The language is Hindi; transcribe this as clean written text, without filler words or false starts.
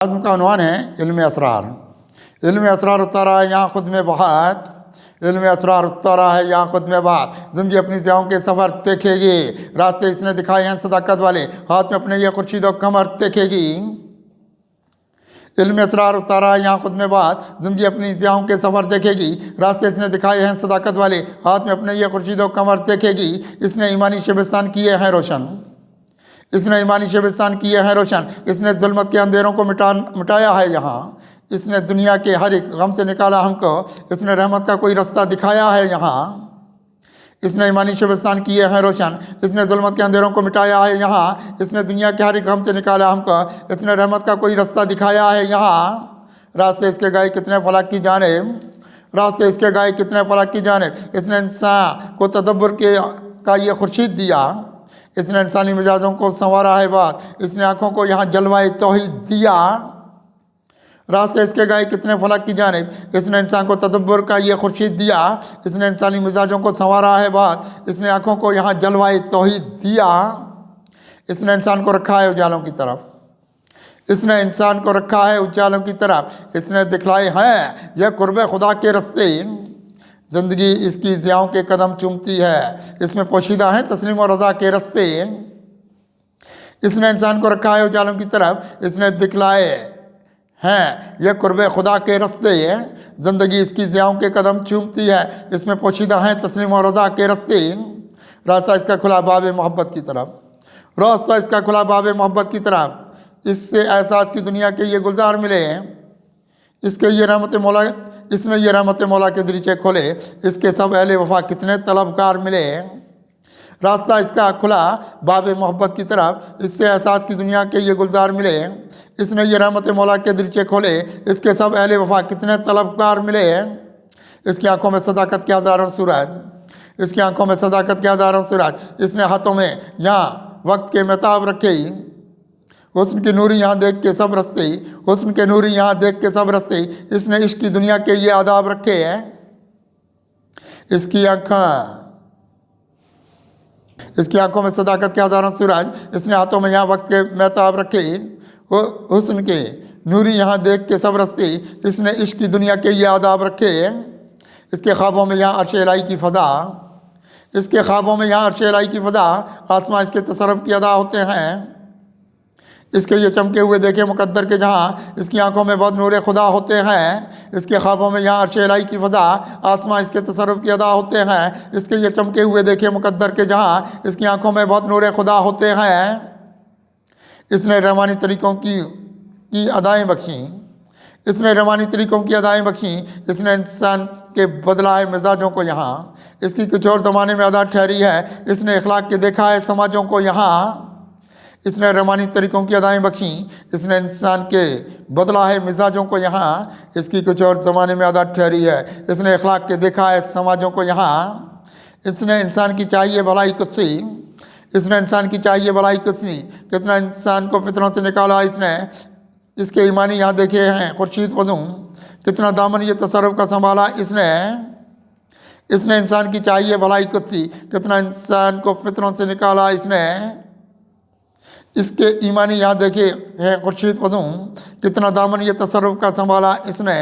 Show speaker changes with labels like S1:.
S1: आज़म का उन्वान है इल्म असरार। इल्म असरार उतना रहा है यहाँ खुद में बहुत, इल्म असरार उतना रहा है यहाँ खुद में बात। ज़िंदगी अपनी ज़ियाओं के सफ़र देखेगी, रास्ते इसने दिखाए हैं सदाकत वाले, हाथ में अपने ये खुर्शीद और कमर देखेगी। इल्म असरार उतना रहा है यहाँ खुद में बात, ज़िंदगी अपनी ज़ियाओं के सफ़र देखेगी, रास्ते इसने दिखाए हैं सदाकत वाले, हाथ में अपने ये खुर्शीद और कमर देखेगी। इसने ईमानी शबिस्तान किए हैं रोशन, इसने ईमानी शबिस्तान किए हैं रोशन, इसने जुल्मत के अंधेरों को मिटाया है यहाँ, इसने दुनिया के हर एक गम से निकाला हमको, इसने रहमत का कोई रास्ता दिखाया है यहाँ। इसने ईमानी शबिस्तान किए हैं रोशन, इसने जुल्मत के अंधेरों को मिटाया है यहाँ, इसने दुनिया के हर एक गम से निकाला हमको, इसने रहमत का कोई रास्ता दिखाया है यहाँ। रास्ते इसके गए कितने फलक की जानिब, रास्ते इसके गए कितने फलक की जानिब, इसने इंसान को तदब्बर का ये खुर्शीद दिया, इसने इंसानी मिजाजों को संवारा है बात, इसने आँखों को यहाँ जलवाए तौहीद दिया। रास्ते इसके गए कितने फलक की जानिब, इसने इंसान को तदब्बर का ये खुर्शीद दिया, इसने इंसानी मिजाजों को संवारा है बात, इसने आँखों को यहाँ जलवाए तौहीद दिया। इसने इंसान को रखा है उजालों की तरफ, इसने इंसान को रखा है उजालों की तरफ, इसने दिखलाए हैं यह कुर्बे खुदा के रस्ते। ज़िंदगी इसकी ज़ियाओं के कदम चूमती है, इसमें पोशीदा हैं तस्लीम और रज़ा के रस्ते। इसने इंसान को रखा है उजालों की तरफ, इसने दिखलाए हैं यह कुर्बे खुदा के रस्ते। ज़िंदगी इसकी ज़ियाओं के कदम चूमती है, इसमें पोशीदा हैं तस्लीम और रज़ा के रस्ते। रास्ता इसका खुला बाब मोहब्बत की तरफ, रास्ता इसका खुला बाब मोहब्बत की तरफ, इससे एहसास की दुनिया के ये गुलजार मिले, इसके ये रहमत मौला, इसने ये रहमत मौला के दरीचे खोले, इसके सब अहले वफा कितने तलबकार मिले। रास्ता इसका खुला बाब मोहब्बत की तरफ, इससे एहसास की दुनिया के ये गुलजार मिले, इसने ये रहमत मौला के दरीचे खोले, इसके सब अहले वफा कितने तलबकार मिले। इसकी आंखों में सदाकत के हज़ारों सूरज, इसकी आंखों में सदाकत के हज़ारों सूरज, इसने हाथों में यहाँ वक्त के महताब रखे, हुस्न की नूरी यहाँ देख के सब रस्ते, हुस्न के नूरी यहाँ देख के सब रस्ते, इसने इश्क की दुनिया के ये आदाब रखे हैं। इसकी आंखों में सदाकत के हज़ारों सूरज, इसने हाथों में यहाँ वक्त के महताब रखे, हुस्न के नूरी यहाँ देख के सब रस्ते, इसने इश्क की दुनिया के ये आदाब रखे। इसके ख्वाबों में यहाँ अर्श इलाही की फ़ज़ा, इसके ख्वाबों में यहाँ अर्श इलाही की फ़ज़ा, आसमां इसके तसर्रुफ़ की अदा होते हैं। इसके ये चमके हुए देखे मुकद्दर के जहाँ, इसकी आंखों में बहुत नूर खुदा होते हैं। इसके ख्वाबों में यहाँ अर्श इलाही की फ़ज़ा, आसमां इसके तसर्रुफ़ की अदा होते हैं। इसके ये चमके हुए देखे मुकद्दर के जहाँ, इसकी आंखों में बहुत नूर खुदा होते हैं। इसने रहमानी तरीक़ों की अदाएँ बख्शी, इसने रहमानी तरीक़ों की अदाएँ बख्शी, इसने इंसान के बदलाए मिजाजों को यहाँ, इसकी कुछ और ज़माने में अदा ठहरी है, इसने इखलाक के देखा है समाजों को यहाँ। इसने रहमानी तरीक़ों की अदाएँ बख्शी, इसने इंसान के बदला है मिजाजों को यहाँ, इसकी कुछ और ज़माने में अदा ठहरी है, इसने इखलाक के देखा है समाजों को यहाँ। इसने इंसान की चाहिए भलाई कुत्सी, इसने इंसान की चाहिए भलाई कुत्सी, कितना इंसान को फितरों से निकाला इसने, इसके ईमानी यहाँ देखे हैं खुर्शीद वज़ू, कितना दामन ये तसर्रुफ़ का संभाला इसने। इसने इंसान की चाहिए भलाई कुत्सी, कितना इंसान को फितरों से निकाला इसने, इसके ईमानी यहाँ देखे हैं खुर्शीद वज़ू, कितना दामन ये तसर्रुफ़ का संभाला इसने।